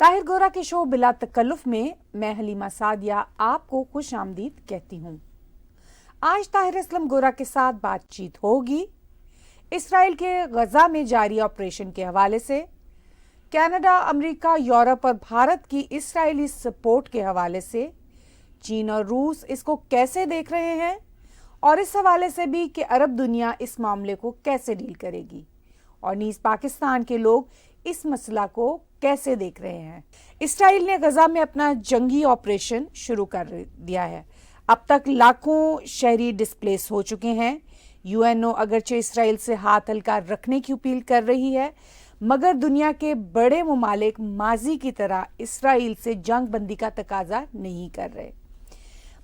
طاہر گورا کے شو بلا تکلف میں میں حلیمہ سعدیہ آپ کو خوش آمدید کہتی ہوں۔ آج طاہر اسلم گورا کے ساتھ بات چیت ہوگی اسرائیل کے غزہ میں جاری آپریشن کے حوالے سے، کینیڈا، امریکہ، یورپ اور بھارت کی اسرائیلی سپورٹ کے حوالے سے، چین اور روس اس کو کیسے دیکھ رہے ہیں، اور اس حوالے سے بھی کہ عرب دنیا اس معاملے کو کیسے ڈیل کرے گی، اور نیز پاکستان کے لوگ اس مسئلہ کو کیسے دیکھ رہے ہیں۔ اسرائیل نے غزہ میں اپنا جنگی آپریشن شروع کر دیا ہے۔ اب تک لاکھوں شہری ڈسپلیس ہو چکے ہیں۔ یو این او اگرچہ اسرائیل سے ہاتھ ہلکا رکھنے کی اپیل کر رہی ہے، مگر دنیا کے بڑے ممالک ماضی کی طرح اسرائیل سے جنگ بندی کا تقاضا نہیں کر رہے،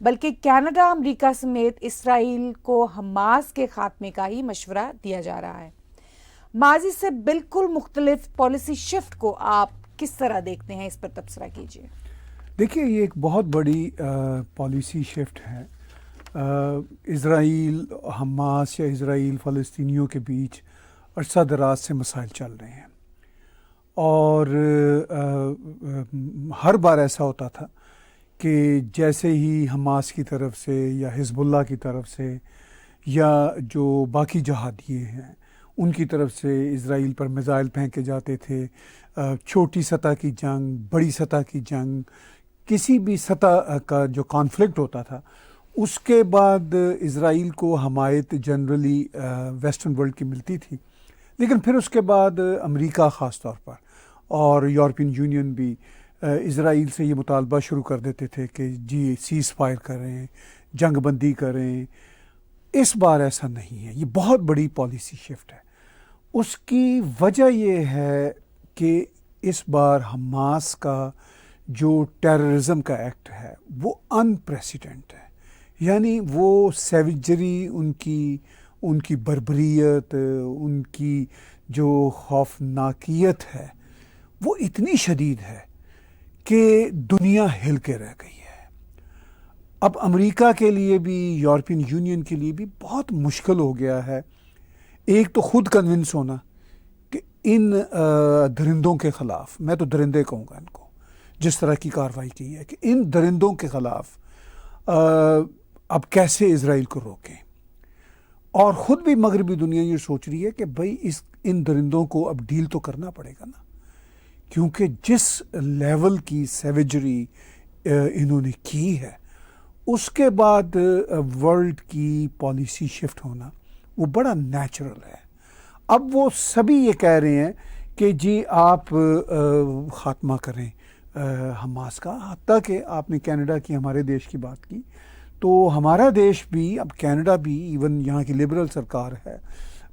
بلکہ کینیڈا، امریکہ سمیت اسرائیل کو حماس کے خاتمے کا ہی مشورہ دیا جا رہا ہے۔ ماضی سے بالکل مختلف پالیسی شفٹ کو آپ کس طرح دیکھتے ہیں؟ اس پر تبصرہ کیجیے۔ دیکھیے، یہ ایک بہت بڑی پالیسی شفٹ ہے۔ اسرائیل حماس یا اسرائیل فلسطینیوں کے بیچ عرصہ دراز سے مسائل چل رہے ہیں، اور ہر بار ایسا ہوتا تھا کہ جیسے ہی حماس کی طرف سے یا حزب اللہ کی طرف سے یا جو باقی جہادیے ہیں ان کی طرف سے اسرائیل پر میزائل پھینکے جاتے تھے، چھوٹی سطح کی جنگ، بڑی سطح کی جنگ، کسی بھی سطح کا جو کانفلکٹ ہوتا تھا، اس کے بعد اسرائیل کو حمایت جنرلی ویسٹرن ورلڈ کی ملتی تھی۔ لیکن پھر اس کے بعد امریکہ خاص طور پر اور یورپین یونین بھی اسرائیل سے یہ مطالبہ شروع کر دیتے تھے کہ جی سیز فائر کریں، جنگ بندی کریں۔ اس بار ایسا نہیں ہے، یہ بہت بڑی پالیسی شفٹ ہے۔ اس کی وجہ یہ ہے کہ اس بار حماس کا جو ٹیررزم کا ایکٹ ہے وہ ان پریسیڈنٹ ہے، یعنی وہ سیویجری، ان کی بربریت، ان کی جو خوفناکیت ہے وہ اتنی شدید ہے کہ دنیا ہل کے رہ گئی ہے۔ اب امریکہ کے لیے بھی، یورپین یونین کے لیے بھی بہت مشکل ہو گیا ہے ایک تو خود کنونس ہونا کہ ان درندوں کے خلاف، میں تو درندے کہوں گا ان کو، جس طرح کی کارروائی کی ہے، کہ ان درندوں کے خلاف اب کیسے اسرائیل کو روکیں۔ اور خود بھی مغربی دنیا یہ سوچ رہی ہے کہ بھائی ان درندوں کو اب ڈیل تو کرنا پڑے گا نا، کیونکہ جس لیول کی سیویجری انہوں نے کی ہے، اس کے بعد ورلڈ کی پالیسی شفٹ ہونا وہ بڑا نیچرل ہے۔ اب وہ سبھی یہ کہہ رہے ہیں کہ جی آپ خاتمہ کریں حماس کا، حتیٰ کہ آپ نے کینیڈا کی، ہمارے دیش کی بات کی، تو ہمارا دیش بھی، اب کینیڈا بھی، ایون یہاں کی لبرل سرکار ہے،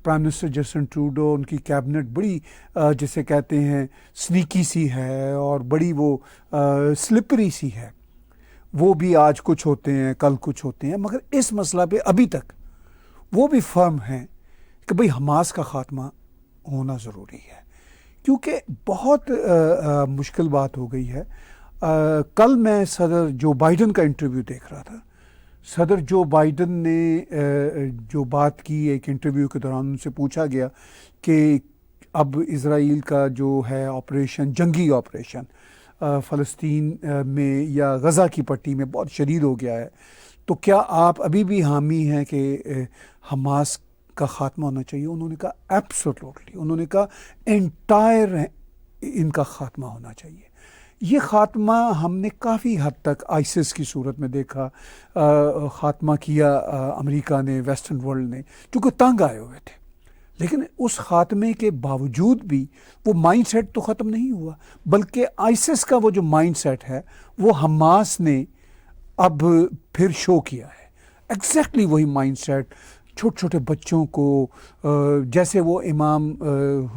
پرائم منسٹر جسٹن ٹروڈو، ان کی کیبنٹ بڑی جسے کہتے ہیں سنیکی سی ہے اور بڑی وہ سلپری سی ہے۔ وہ بھی آج کچھ ہوتے ہیں، کل کچھ ہوتے ہیں، مگر اس مسئلہ پہ ابھی تک وہ بھی فرم ہیں کہ بھئی حماس کا خاتمہ ہونا ضروری ہے، کیونکہ بہت مشکل بات ہو گئی ہے۔ کل میں صدر جو بائیڈن کا انٹرویو دیکھ رہا تھا۔ صدر جو بائیڈن نے جو بات کی ایک انٹرویو کے دوران، ان سے پوچھا گیا کہ اب اسرائیل کا جو ہے آپریشن، جنگی آپریشن فلسطین میں یا غزہ کی پٹی میں بہت شدید ہو گیا ہے، تو کیا آپ ابھی بھی حامی ہیں کہ حماس کا خاتمہ ہونا چاہیے؟ انہوں نے کہا ایبسولوٹلی، انہوں نے کہا انٹائر ان کا خاتمہ ہونا چاہیے۔ یہ خاتمہ ہم نے کافی حد تک آئسس کی صورت میں دیکھا، خاتمہ کیا امریکہ نے، ویسٹرن ورلڈ نے، چونکہ تنگ آئے ہوئے تھے۔ لیکن اس خاتمے کے باوجود بھی وہ مائنڈ سیٹ تو ختم نہیں ہوا، بلکہ آئسس کا وہ جو مائنڈ سیٹ ہے وہ حماس نے اب پھر شو کیا ہے۔ ایگزیکٹلی وہی مائنڈ سیٹ، چھوٹے چھوٹے بچوں کو، جیسے وہ امام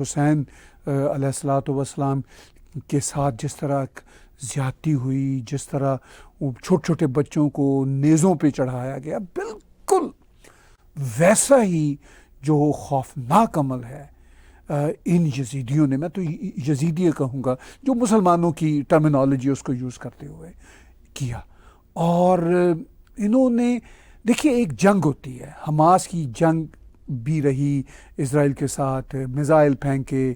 حسین علیہ الصلوۃ والسلام کے ساتھ جس طرح زیادتی ہوئی، جس طرح چھوٹے چھوٹے بچوں کو نیزوں پہ چڑھایا گیا، بالکل ویسا ہی جو خوفناک عمل ہے ان یزیدیوں نے، میں تو یزیدی کہوں گا، جو مسلمانوں کی ٹرمینالوجی اس کو یوز کرتے ہوئے کیا۔ اور انہوں نے، دیکھیے ایک جنگ ہوتی ہے، حماس کی جنگ بھی رہی اسرائیل کے ساتھ، میزائل پھینکے،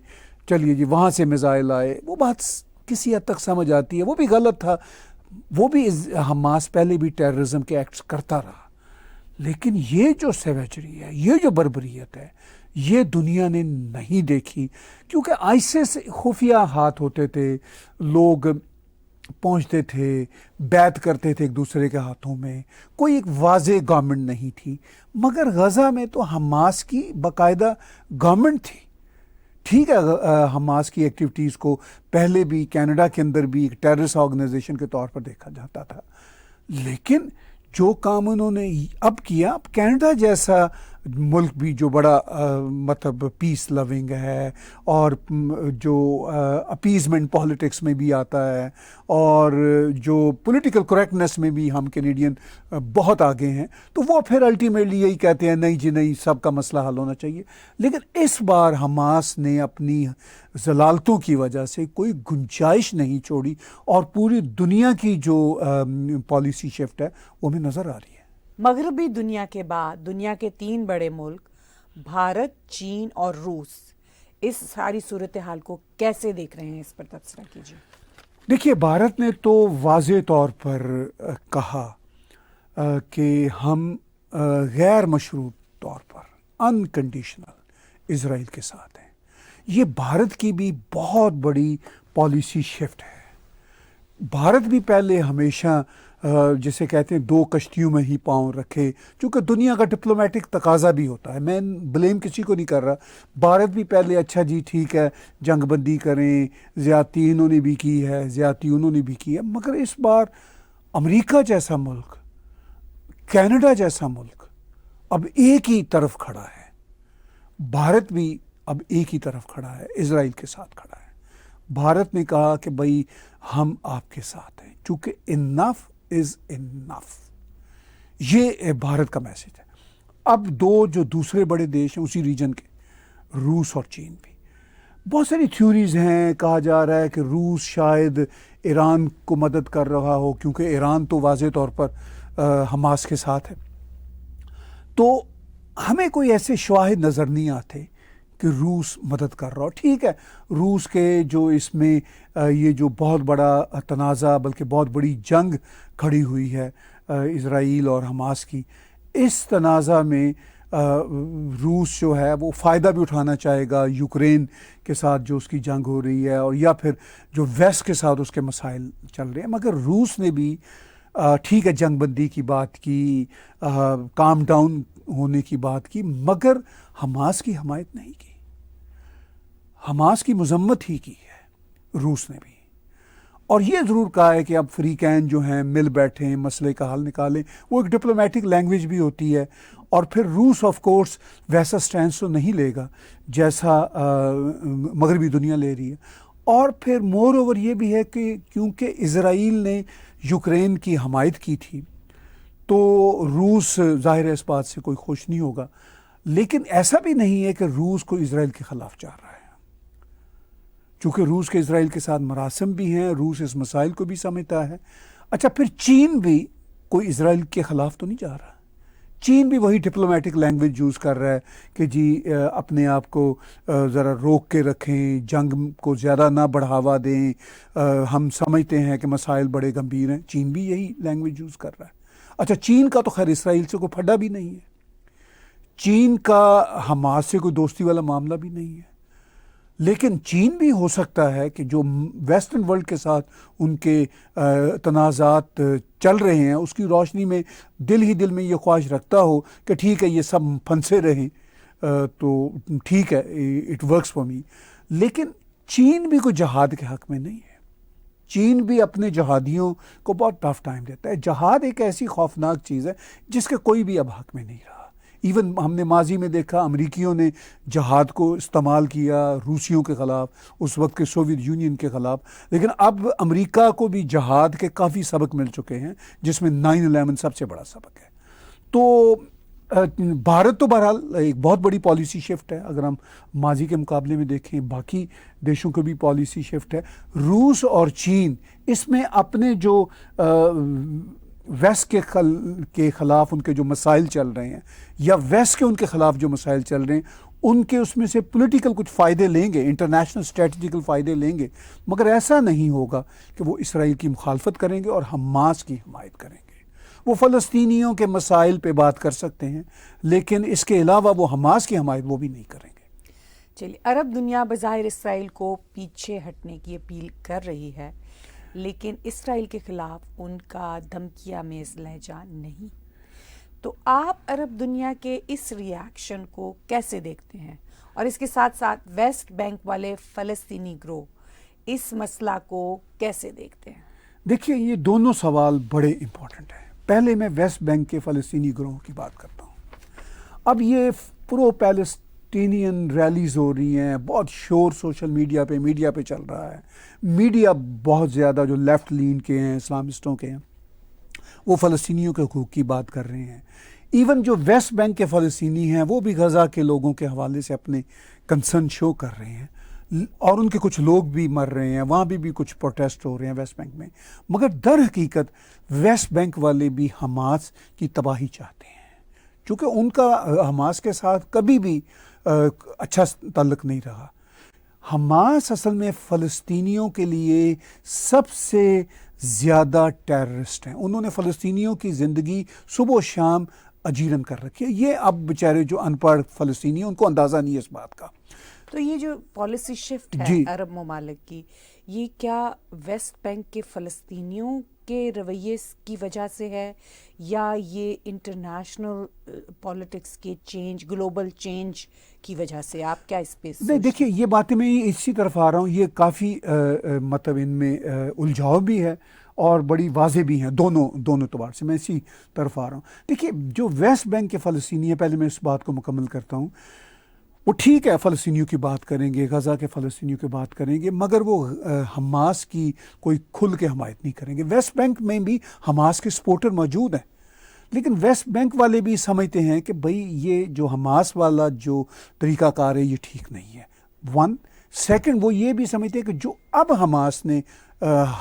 چلیے جی وہاں سے میزائل آئے، وہ بات کسی حد تک سمجھ آتی ہے، وہ بھی غلط تھا، وہ بھی حماس پہلے بھی ٹیررزم کے ایکٹس کرتا رہا، لیکن یہ جو سیویجری ہے، یہ جو بربریت ہے، یہ دنیا نے نہیں دیکھی، کیونکہ آئسس خفیہ ہاتھ ہوتے تھے، لوگ پہنچتے تھے، بیعت کرتے تھے ایک دوسرے کے ہاتھوں میں، کوئی ایک واضح گورنمنٹ نہیں تھی، مگر غزہ میں تو حماس کی باقاعدہ گورنمنٹ تھی۔ ٹھیک ہے، حماس کی ایکٹیویٹیز کو پہلے بھی کینیڈا کے اندر بھی ایک ٹیررسٹ آرگنائزیشن کے طور پر دیکھا جاتا تھا، لیکن جو کام انہوں نے اب کیا، اب کینیڈا جیسا ملک بھی جو بڑا مطلب پیس لونگ ہے اور جو اپیزمنٹ پالیٹکس میں بھی آتا ہے اور جو پولیٹیکل کریکٹنس میں بھی ہم کینیڈین بہت آگے ہیں، تو وہ پھر الٹیمیٹلی یہی کہتے ہیں نہیں جی نہیں، سب کا مسئلہ حل ہونا چاہیے۔ لیکن اس بار حماس نے اپنی ضلالتوں کی وجہ سے کوئی گنجائش نہیں چھوڑی، اور پوری دنیا کی جو پالیسی شفٹ ہے وہ ہمیں نظر آ رہی ہے۔ مغربی دنیا کے بعد دنیا کے 3 بڑے ملک بھارت، چین اور روس اس ساری صورتحال کو کیسے دیکھ رہے ہیں؟ اس پر تبصرہ کیجیے۔ دیکھیے، بھارت نے تو واضح طور پر کہا کہ ہم غیر مشروط طور پر انکنڈیشنل اسرائیل کے ساتھ ہیں۔ یہ بھارت کی بھی بہت بڑی پالیسی شفٹ ہے۔ بھارت بھی پہلے ہمیشہ جسے کہتے ہیں 2 کشتیوں میں ہی پاؤں رکھے، چونکہ دنیا کا ڈپلومیٹک تقاضا بھی ہوتا ہے، میں بلیم کسی کو نہیں کر رہا۔ بھارت بھی پہلے اچھا جی ٹھیک ہے جنگ بندی کریں، زیادتی انہوں نے بھی کی ہے، زیادتی انہوں نے بھی کی ہے، مگر اس بار امریکہ جیسا ملک، کینیڈا جیسا ملک اب ایک ہی طرف کھڑا ہے، بھارت بھی اب ایک ہی طرف کھڑا ہے، اسرائیل کے ساتھ کھڑا ہے۔ بھارت نے کہا کہ بھائی ہم آپ کے ساتھ ہیں، چونکہ انف از انف، یہ بھارت کا میسج ہے۔ اب 2 جو دوسرے بڑے دیش ہیں اسی ریجن کے، روس اور چین بھی، بہت ساری تھیوریز ہیں، کہا جا رہا ہے کہ روس شاید ایران کو مدد کر رہا ہو، کیونکہ ایران تو واضح طور پر حماس کے ساتھ ہے، تو ہمیں کوئی ایسے شواہد نظر نہیں آتے کہ روس مدد کر رہا ہو۔ ٹھیک ہے، روس کے جو اس میں یہ جو بہت بڑا تنازع بلکہ بہت بڑی جنگ کھڑی ہوئی ہے اسرائیل اور حماس کی، اس تنازع میں روس جو ہے وہ فائدہ بھی اٹھانا چاہے گا یوکرین کے ساتھ جو اس کی جنگ ہو رہی ہے، اور یا پھر جو ویسٹ کے ساتھ اس کے مسائل چل رہے ہیں، مگر روس نے بھی ٹھیک ہے جنگ بندی کی بات کی، کام ڈاؤن ہونے کی بات کی، مگر حماس کی حمایت نہیں کی، حماس کی مذمت ہی کی ہے روس نے بھی، اور یہ ضرور کہا ہے کہ اب فریقین جو ہیں مل بیٹھیں، مسئلے کا حل نکالیں، وہ ایک ڈپلومیٹک لینگویج بھی ہوتی ہے، اور پھر روس آف کورس ویسا سٹینس تو نہیں لے گا جیسا مغربی دنیا لے رہی ہے، اور پھر مور اوور یہ بھی ہے کہ کیونکہ اسرائیل نے یوکرین کی حمایت کی تھی تو روس ظاہر ہے اس بات سے کوئی خوش نہیں ہوگا، لیکن ایسا بھی نہیں ہے کہ روس کو اسرائیل کے خلاف جا رہا ہے، چونکہ روس کے اسرائیل کے ساتھ مراسم بھی ہیں، روس اس مسائل کو بھی سمجھتا ہے۔ اچھا، پھر چین بھی کوئی اسرائیل کے خلاف تو نہیں جا رہا، چین بھی وہی ڈپلومیٹک لینگویج یوز کر رہا ہے کہ جی اپنے آپ کو ذرا روک کے رکھیں، جنگ کو زیادہ نہ بڑھاوا دیں، ہم سمجھتے ہیں کہ مسائل بڑے گمبھیر ہیں، چین بھی یہی لینگویج یوز کر رہا ہے۔ اچھا، چین کا تو خیر اسرائیل سے کوئی پھڈا بھی نہیں ہے، چین کا حماس سے کوئی دوستی والا معاملہ بھی نہیں ہے، لیکن چین بھی ہو سکتا ہے کہ جو ویسٹرن ورلڈ کے ساتھ ان کے تنازعات چل رہے ہیں اس کی روشنی میں دل ہی دل میں یہ خواہش رکھتا ہو کہ ٹھیک ہے یہ سب پھنسے رہیں تو ٹھیک ہے، اٹ ورکس فار می، لیکن چین بھی کوئی جہاد کے حق میں نہیں ہے، چین بھی اپنے جہادیوں کو بہت ٹف ٹائم دیتا ہے۔ جہاد ایک ایسی خوفناک چیز ہے جس کے کوئی بھی اب حق میں نہیں رہا، ایون ہم نے ماضی میں دیکھا امریکیوں نے جہاد کو استعمال کیا روسیوں کے خلاف، اس وقت کے سوویت یونین کے خلاف، لیکن اب امریکہ کو بھی جہاد کے کافی سبق مل چکے ہیں، جس میں 9/11 سب سے بڑا سبق ہے۔ تو بھارت تو بہرحال ایک بہت بڑی پالیسی شفٹ ہے، اگر ہم ماضی کے مقابلے میں دیکھیں باقی دیشوں کو بھی پالیسی شفٹ ہے۔ روس اور چین اس میں اپنے جو ویسٹ کے خلاف ان کے جو مسائل چل رہے ہیں یا ویسٹ کے ان کے خلاف جو مسائل چل رہے ہیں ان کے اس میں سے پولیٹیکل کچھ فائدے لیں گے، انٹرنیشنل اسٹریٹجیکل فائدے لیں گے، مگر ایسا نہیں ہوگا کہ وہ اسرائیل کی مخالفت کریں گے اور حماس کی حمایت کریں گے۔ وہ فلسطینیوں کے مسائل پہ بات کر سکتے ہیں، لیکن اس کے علاوہ وہ حماس کی حمایت وہ بھی نہیں کریں گے۔ چلیے، عرب دنیا بظاہر اسرائیل کو پیچھے ہٹنے کی اپیل کر رہی ہے، لیکن اسرائیل کے خلاف ان کا دھمکیہ میز لہجہ نہیں۔ تو آپ عرب دنیا کے اس ری ایکشن کو کیسے دیکھتے ہیں، اور اس کے ساتھ ساتھ ویسٹ بینک والے فلسطینی گروہ اس مسئلہ کو کیسے دیکھتے ہیں؟ دیکھیے، یہ دونوں سوال بڑے امپورٹنٹ ہیں۔ پہلے میں ویسٹ بینک کے فلسطینی گروہ کی بات کرتا ہوں۔ اب یہ پرو پیلسٹینین ریلیز ہو رہی ہیں، بہت شور سوشل میڈیا پہ چل رہا ہے۔ میڈیا بہت زیادہ جو لیفٹ لین کے ہیں، اسلامسٹوں کے ہیں، وہ فلسطینیوں کے حقوق کی بات کر رہے ہیں۔ ایون جو ویسٹ بینک کے فلسطینی ہیں وہ بھی غزہ کے لوگوں کے حوالے سے اپنے کنسرن شو کر رہے ہیں، اور ان کے کچھ لوگ بھی مر رہے ہیں، وہاں بھی کچھ پروٹیسٹ ہو رہے ہیں ویسٹ بینک میں۔ مگر در حقیقت ویسٹ بینک والے بھی حماس کی تباہی چاہتے ہیں، چونکہ ان کا حماس کے ساتھ کبھی بھی اچھا تعلق نہیں رہا۔ حماس اصل میں فلسطینیوں کے لیے سب سے زیادہ ٹیررسٹ ہیں۔ انہوں نے فلسطینیوں کی زندگی صبح و شام اجیرن کر رکھی ہے۔ یہ اب بیچارے جو ان پڑھ فلسطینی ہیں ان کو اندازہ نہیں ہے اس بات کا۔ تو یہ جو پالیسی شفٹ ہے جی عرب ممالک کی، یہ کیا ویسٹ بینک کے فلسطینیوں کے رویے کی وجہ سے ہے، یا یہ انٹرنیشنل پالیٹکس کے چینج، گلوبل چینج کی وجہ سے؟ آپ کیا اس پہ؟ نہیں، دیکھیے، یہ باتیں میں اسی طرف آ رہا ہوں، یہ کافی مطلب ان میں الجھاؤ بھی ہے اور بڑی واضح بھی ہیں، دونوں اعتبار سے میں اسی طرف آ رہا ہوں۔ دیکھیے، جو ویسٹ بینک کے فلسطینی ہیں، پہلے میں اس بات کو مکمل کرتا ہوں، وہ ٹھیک ہے فلسطینیوں کی بات کریں گے، غزہ کے فلسطینیوں کی بات کریں گے، مگر وہ حماس کی کوئی کھل کے حمایت نہیں کریں گے۔ ویسٹ بینک میں بھی حماس کے سپورٹر موجود ہیں، لیکن ویسٹ بینک والے بھی سمجھتے ہیں کہ بھئی یہ جو حماس والا جو طریقہ کار ہے یہ ٹھیک نہیں ہے۔ ون سیکنڈ، وہ یہ بھی سمجھتے ہیں کہ جو اب حماس نے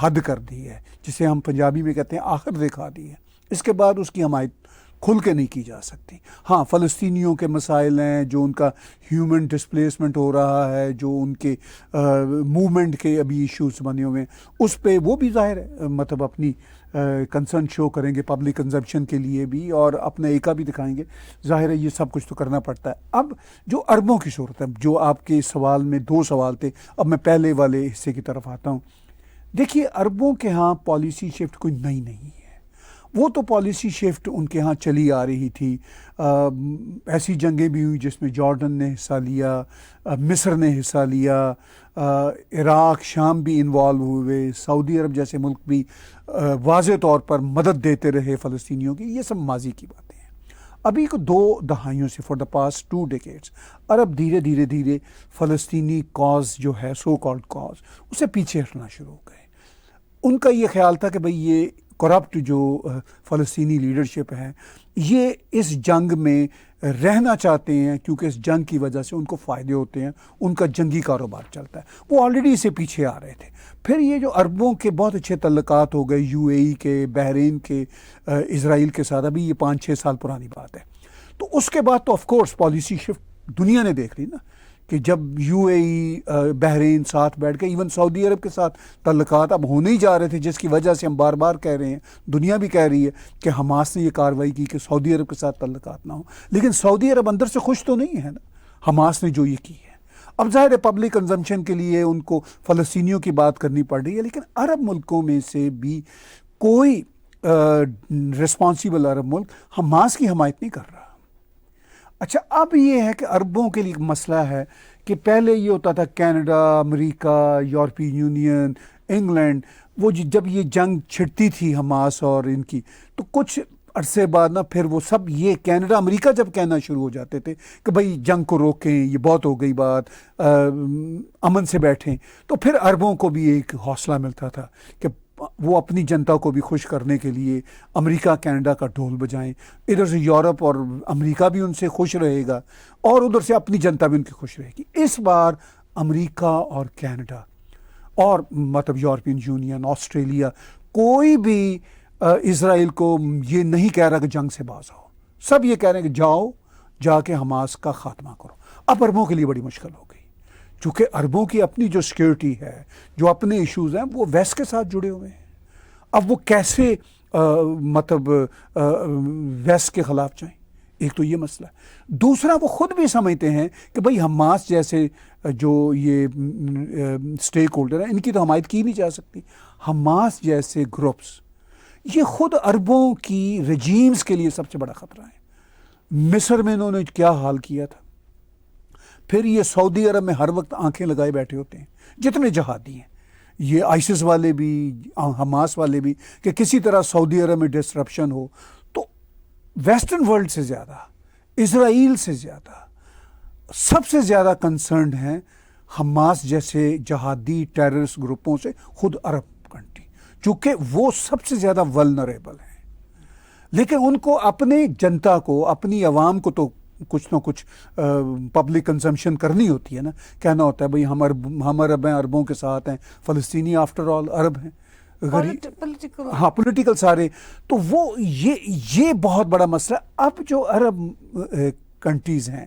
حد کر دی ہے، جسے ہم پنجابی میں کہتے ہیں آخر دکھا دی ہے، اس کے بعد اس کی حمایت کھل کے نہیں کی جا سکتی۔ ہاں، فلسطینیوں کے مسائل ہیں، جو ان کا ہیومن ڈسپلیسمنٹ ہو رہا ہے، جو ان کے موومنٹ کے ابھی ایشوز بنے ہوئے ہیں، اس پہ وہ بھی ظاہر ہے مطلب اپنی کنسرن شو کریں گے پبلک کنزمپشن کے لیے بھی، اور اپنا ایکا بھی دکھائیں گے۔ ظاہر ہے یہ سب کچھ تو کرنا پڑتا ہے۔ اب جو عربوں کی صورت ہے، جو آپ کے سوال میں دو سوال تھے، اب میں پہلے والے حصے کی طرف آتا ہوں۔ دیکھیے، عربوں کے ہاں پالیسی شفٹ کوئی نئی نہیں ہے، وہ تو پالیسی شفٹ ان کے ہاں چلی آ رہی تھی۔ ایسی جنگیں بھی ہوئی جس میں جارڈن نے حصہ لیا، مصر نے حصہ لیا، عراق، شام بھی انوالو ہوئے، سعودی عرب جیسے ملک بھی واضح طور پر مدد دیتے رہے فلسطینیوں کی۔ یہ سب ماضی کی باتیں ہیں۔ ابھی کو 2 دہائیوں سے فار دا پاسٹ 2 ڈیکیڈز عرب دھیرے فلسطینی کاز جو ہے، سو کالڈ کاز، اسے پیچھے ہٹنا شروع ہو گئے۔ ان کا یہ خیال تھا کہ بھئی یہ کرپٹ جو فلسطینی لیڈرشپ ہے، یہ اس جنگ میں رہنا چاہتے ہیں، کیونکہ اس جنگ کی وجہ سے ان کو فائدے ہوتے ہیں، ان کا جنگی کاروبار چلتا ہے۔ وہ آلریڈی اسے پیچھے آ رہے تھے۔ پھر یہ جو عربوں کے بہت اچھے تعلقات ہو گئے، یو اے ای کے، بحرین کے، اسرائیل کے ساتھ، ابھی یہ 5-6 سال پرانی بات ہے، تو اس کے بعد تو آف کورس پالیسی شفٹ دنیا نے دیکھ لی نا، کہ جب یو اے ای، بحرین ساتھ بیٹھ کے، ایون سعودی عرب کے ساتھ تعلقات اب ہونے ہی جا رہے تھے، جس کی وجہ سے ہم بار بار کہہ رہے ہیں، دنیا بھی کہہ رہی ہے کہ حماس نے یہ کارروائی کی کہ سعودی عرب کے ساتھ تعلقات نہ ہوں، لیکن سعودی عرب اندر سے خوش تو نہیں ہے نا حماس نے جو یہ کی ہے۔ اب ظاہر ہے پبلک کنزمپشن کے لیے ان کو فلسطینیوں کی بات کرنی پڑ رہی ہے، لیکن عرب ملکوں میں سے بھی کوئی رسپانسیبل عرب ملک حماس کی حمایت نہیں کر رہا۔ اچھا، اب یہ ہے کہ عربوں کے لیے مسئلہ ہے کہ پہلے یہ ہوتا تھا کینیڈا، امریکہ، یورپی یونین، انگلینڈ، وہ جب یہ جنگ چھڑتی تھی حماس اور ان کی، تو کچھ عرصے بعد نا پھر وہ سب یہ کینیڈا، امریکہ جب کہنا شروع ہو جاتے تھے کہ بھئی جنگ کو روکیں، یہ بہت ہو گئی بات، امن سے بیٹھیں، تو پھر عربوں کو بھی ایک حوصلہ ملتا تھا کہ وہ اپنی جنتا کو بھی خوش کرنے کے لیے امریکہ کینیڈا کا ڈھول بجائیں، ادھر سے یورپ اور امریکہ بھی ان سے خوش رہے گا اور ادھر سے اپنی جنتا بھی ان کی خوش رہے گی۔ اس بار امریکہ اور کینیڈا اور مطلب یورپین یونین، آسٹریلیا، کوئی بھی اسرائیل کو یہ نہیں کہہ رہا کہ جنگ سے باز آؤ، سب یہ کہہ رہے ہیں کہ جاؤ، جا کے حماس کا خاتمہ کرو۔ اب عربوں کے لیے بڑی مشکل ہو گئی، چونکہ عربوں کی اپنی جو سیکیورٹی ہے، جو اپنے ایشوز ہیں، وہ ویسٹ کے ساتھ جڑے ہوئے ہیں. اب وہ کیسے مطلب ویسٹ کے خلاف جائیں؟ ایک تو یہ مسئلہ ہے. دوسرا وہ خود بھی سمجھتے ہیں کہ بھئی حماس جیسے جو یہ اسٹیک ہولڈر ہیں، ان کی تو حمایت کی نہیں جا سکتی. حماس جیسے گروپس یہ خود عربوں کی رجیمز کے لیے سب سے بڑا خطرہ ہے. مصر میں انہوں نے کیا حال کیا تھا، پھر یہ سعودی عرب میں ہر وقت آنکھیں لگائے بیٹھے ہوتے ہیں جتنے جہادی ہیں، یہ آئسس والے بھی، حماس والے بھی، کہ کسی طرح سعودی عرب میں ڈسرپشن ہو. تو ویسٹرن ورلڈ سے زیادہ، اسرائیل سے زیادہ، سب سے زیادہ کنسرنڈ ہیں حماس جیسے جہادی ٹیررسٹ گروپوں سے خود عرب کنٹری، چونکہ وہ سب سے زیادہ ولنریبل ہیں. لیکن ان کو اپنے جنتا کو، اپنی عوام کو تو کچھ نہ کچھ پبلک کنزمپشن کرنی ہوتی ہے نا. کہنا ہوتا ہے بھئی ہم عرب ہیں، عربوں کے ساتھ ہیں، فلسطینی آفٹر آل عرب ہیں، ہاں پولیٹیکل سارے. تو وہ یہ بہت بڑا مسئلہ. اب جو عرب کنٹریز ہیں،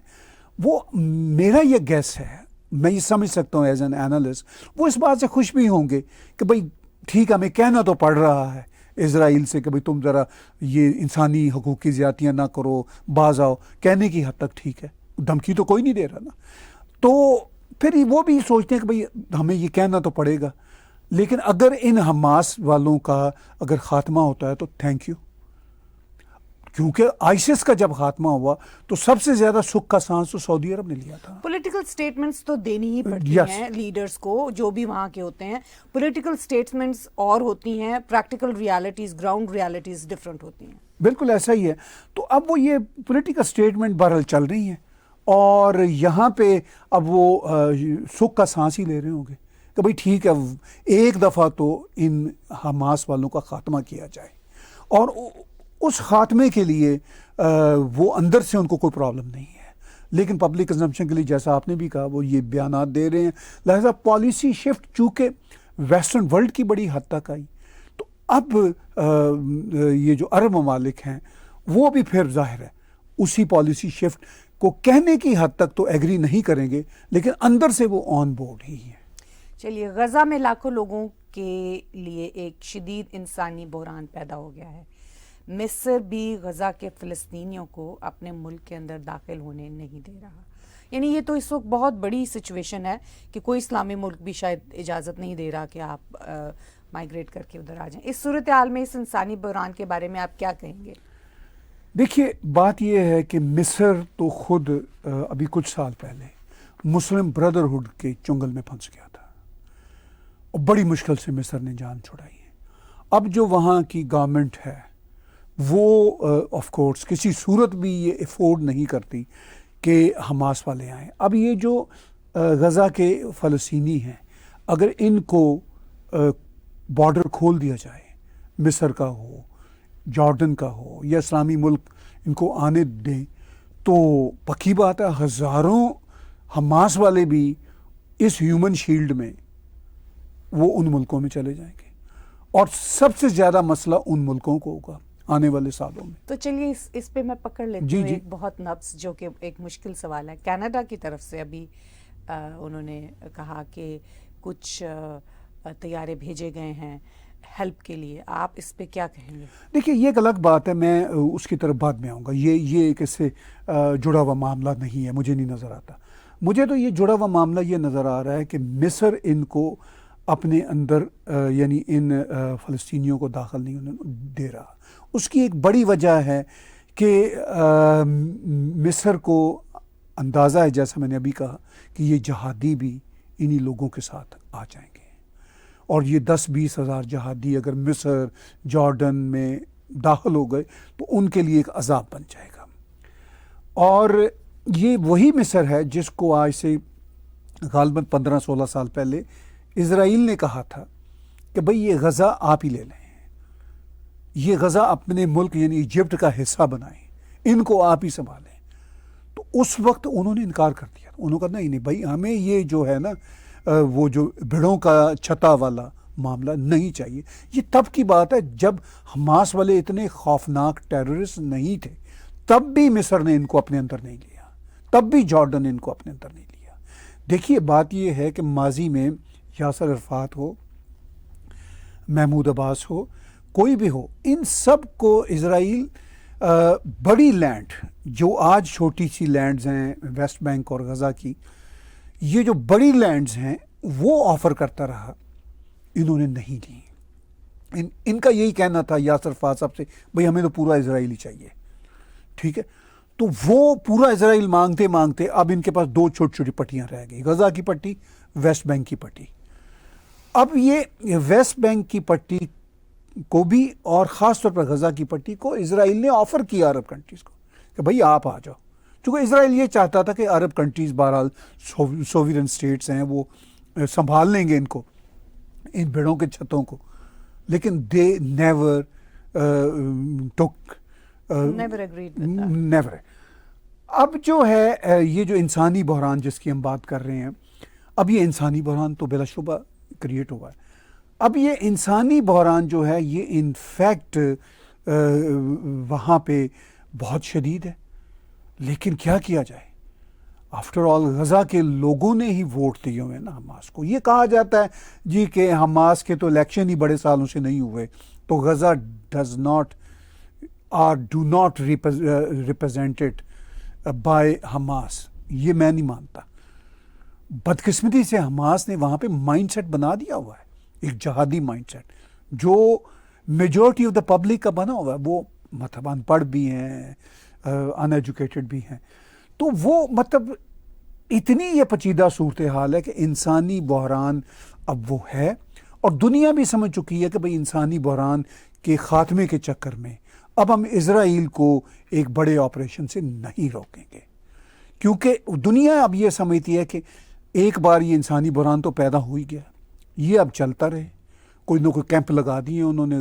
وہ میرا یہ گیس ہے، میں یہ سمجھ سکتا ہوں ایز این اینالسٹ، وہ اس بات سے خوش بھی ہوں گے کہ بھئی ٹھیک ہے، ہمیں کہنا تو پڑ رہا ہے اسرائیل سے کہ بھئی تم ذرا یہ انسانی حقوق کی زیادتیاں نہ کرو، باز آؤ. کہنے کی حد تک ٹھیک ہے، دھمکی تو کوئی نہیں دے رہا نا. تو پھر وہ بھی سوچتے ہیں کہ بھئی ہمیں یہ کہنا تو پڑے گا. لیکن اگر ان حماس والوں کا اگر خاتمہ ہوتا ہے تو تھینک یو، کیونکہ آئسس کا جب خاتمہ ہوا تو سب سے زیادہ سکھ کا سانس تو سعودی عرب نے لیا تھا. پولیٹیکل سٹیٹمنٹس تو دینی ہی پڑتی ہیں لیڈرز کو، جو بھی وہاں کے ہوتے ہیں. پولیٹیکل سٹیٹمنٹس اور ہوتی ہیں، practical realities, ground realities different ہوتی ہیں. بالکل ایسا ہی ہے. تو اب وہ یہ پولیٹیکل سٹیٹمنٹ بہرحال چل رہی ہیں، اور یہاں پہ اب وہ سکھ کا سانس ہی لے رہے ہوں گے کہ بھئی ٹھیک ہے، ایک دفعہ تو ان حماس والوں کا خاتمہ کیا جائے. اور اس خاتمے کے لیے وہ اندر سے ان کو کوئی پرابلم نہیں ہے، لیکن پبلک کنزمپشن کے لیے جیسا آپ نے بھی کہا وہ یہ بیانات دے رہے ہیں. لہذا پالیسی شفٹ چونکہ ویسٹرن ورلڈ کی بڑی حد تک آئی، تو اب یہ جو عرب ممالک ہیں وہ بھی پھر ظاہر ہے اسی پالیسی شفٹ کو کہنے کی حد تک تو ایگری نہیں کریں گے، لیکن اندر سے وہ آن بورڈ ہی ہیں. چلیے، غزہ میں لاکھوں لوگوں کے لیے ایک شدید انسانی بحران پیدا ہو گیا ہے. مصر بھی غزہ کے فلسطینیوں کو اپنے ملک کے اندر داخل ہونے نہیں دے رہا. یعنی یہ تو اس وقت بہت بڑی سچویشن ہے کہ کوئی اسلامی ملک بھی شاید اجازت نہیں دے رہا کہ آپ مائیگریٹ کر کے ادھر آ جائیں. اس صورتحال میں اس انسانی بحران کے بارے میں آپ کیا کہیں گے؟ دیکھیے، بات یہ ہے کہ مصر تو خود ابھی کچھ سال پہلے مسلم بردرہڈ کے چنگل میں پھنس گیا تھا، اور بڑی مشکل سے مصر نے جان چھڑائی ہے. اب جو وہاں کی گورنمنٹ ہے وہ آف کورس کسی صورت بھی یہ افورڈ نہیں کرتی کہ حماس والے آئیں. اب یہ جو غزہ کے فلسطینی ہیں، اگر ان کو بارڈر کھول دیا جائے، مصر کا ہو، جارڈن کا ہو یا اسلامی ملک ان کو آنے دیں، تو پکی بات ہے ہزاروں حماس والے بھی اس ہیومن شیلڈ میں وہ ان ملکوں میں چلے جائیں گے، اور سب سے زیادہ مسئلہ ان ملکوں کو ہوگا آنے والے سالوں میں. تو چلیے اس پہ میں پکڑ لیتی ہوں ایک بہت نبض، جو کہ ایک مشکل سوال ہے. کینیڈا کی طرف سے ابھی انہوں نے کہا کہ کچھ طیارے بھیجے گئے ہیں ہیلپ کے لیے. آپ اس پہ کیا کہیں گے؟ دیکھیے، یہ ایک الگ بات ہے، میں اس کی طرف بعد میں آؤں گا. یہ ایک اس سے جڑا ہوا معاملہ نہیں ہے، مجھے نہیں نظر آتا. مجھے تو یہ جڑا ہوا معاملہ یہ نظر آ رہا ہے کہ مصر ان کو اپنے اندر یعنی ان فلسطینیوں کو داخل نہیں دے رہا. اس کی ایک بڑی وجہ ہے کہ مصر کو اندازہ ہے، جیسا میں نے ابھی کہا، کہ یہ جہادی بھی انہی لوگوں کے ساتھ آ جائیں گے، اور یہ 10-20 ہزار جہادی اگر مصر جارڈن میں داخل ہو گئے تو ان کے لیے ایک عذاب بن جائے گا. اور یہ وہی مصر ہے جس کو آج سے غالباً 15-16 سال پہلے اسرائیل نے کہا تھا کہ بھئی یہ غزہ آپ ہی لے لیں، یہ غزہ اپنے ملک یعنی ایجپٹ کا حصہ بنائیں، ان کو آپ ہی سنبھالیں. تو اس وقت انہوں نے انکار کر دیا. انہوں نے کہا نہیں بھائی، ہمیں یہ جو ہے نا وہ جو بھیڑوں کا چھتا والا معاملہ نہیں چاہیے. یہ تب کی بات ہے جب حماس والے اتنے خوفناک ٹیررسٹ نہیں تھے، تب بھی مصر نے ان کو اپنے اندر نہیں لیا. تب بھی جارڈن ان کو اپنے اندر نہیں لیا. دیکھیے بات یہ ہے کہ ماضی میں یاسر عرفات ہو، محمود عباس ہو، کوئی بھی ہو، ان سب کو اسرائیل بڑی لینڈ جو آج چھوٹی سی لینڈز ہیں ویسٹ بینک اور غزہ کی، یہ جو بڑی لینڈز ہیں وہ آفر کرتا رہا، انہوں نے نہیں لی. ان کا یہی کہنا تھا یاسر عرفات صاحب سے، بھئی ہمیں تو پورا اسرائیل ہی چاہیے. ٹھیک ہے، تو وہ پورا اسرائیل مانگتے مانگتے اب ان کے پاس دو چھوٹی چھوٹی پٹیاں رہ گئی، غزہ کی پٹی، ویسٹ بینک کی پٹی. اب یہ ویسٹ بینک کی پٹی کو بھی اور خاص طور پر غزہ کی پٹی کو اسرائیل نے آفر کیا عرب کنٹریز کو کہ بھئی آپ آ جاؤ، چونکہ اسرائیل یہ چاہتا تھا کہ عرب کنٹریز بہرحال سوورن اسٹیٹس ہیں، وہ سنبھال لیں گے ان کو، ان بھیڑوں کے چھتوں کو، لیکن دے نیور ٹک نیور. اب جو ہے یہ جو انسانی بحران جس کی ہم بات کر رہے ہیں، اب یہ انسانی بحران تو بلا شبہ کریٹ ہوا ہے. اب یہ انسانی بحران جو ہے یہ انفیکٹ وہاں پہ بہت شدید ہے، لیکن کیا کیا جائے؟ آفٹر آل غزہ کے لوگوں نے ہی ووٹ دیے ہوئے نا حماس کو. یہ کہا جاتا ہے جی کہ حماس کے تو الیکشن ہی بڑے سالوں سے نہیں ہوئے، تو غزہ ڈز ناٹ اور do not represented by Hamas. یہ میں نہیں مانتا. بدقسمتی سے حماس نے وہاں پہ مائنڈ سیٹ بنا دیا ہوا ہے، ایک جہادی مائنڈ سیٹ جو میجورٹی آف دا پبلک کا بنا ہوا ہے. وہ مطلب ان پڑھ بھی ہیں، ان ایجوکیٹڈ بھی ہیں، تو وہ مطلب اتنی یہ پیچیدہ صورتحال ہے کہ انسانی بحران اب وہ ہے، اور دنیا بھی سمجھ چکی ہے کہ بھئی انسانی بحران کے خاتمے کے چکر میں اب ہم اسرائیل کو ایک بڑے آپریشن سے نہیں روکیں گے، کیونکہ دنیا اب یہ سمجھتی ہے کہ ایک بار یہ انسانی بحران تو پیدا ہو ہی گیا، یہ اب چلتا رہے. کوئی نہ کوئی کیمپ لگا دیے انہوں نے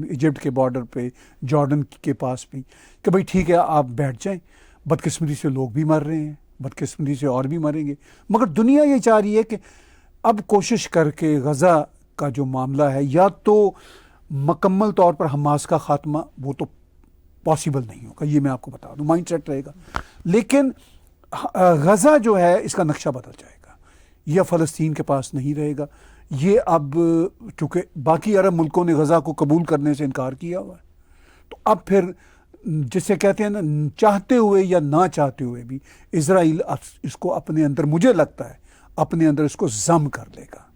ایجپٹ کے بارڈر پہ، جارڈن کے پاس بھی، کہ بھئی ٹھیک ہے آپ بیٹھ جائیں، بدقسمتی سے لوگ بھی مر رہے ہیں، بدقسمتی سے اور بھی مریں گے. مگر دنیا یہ چاہ رہی ہے کہ اب کوشش کر کے غزہ کا جو معاملہ ہے، یا تو مکمل طور پر حماس کا خاتمہ، وہ تو پاسبل نہیں ہوگا، یہ میں آپ کو بتا دوں، مائنڈ سیٹ رہے گا، لیکن غزہ جو ہے اس کا نقشہ بدل جائے گا، یہ فلسطین کے پاس نہیں رہے گا. یہ اب چونکہ باقی عرب ملکوں نے غزہ کو قبول کرنے سے انکار کیا ہوا ہے، تو اب پھر جسے کہتے ہیں نا، چاہتے ہوئے یا نہ چاہتے ہوئے بھی اسرائیل اس کو اپنے اندر، مجھے لگتا ہے اپنے اندر اس کو ضم کر لے گا.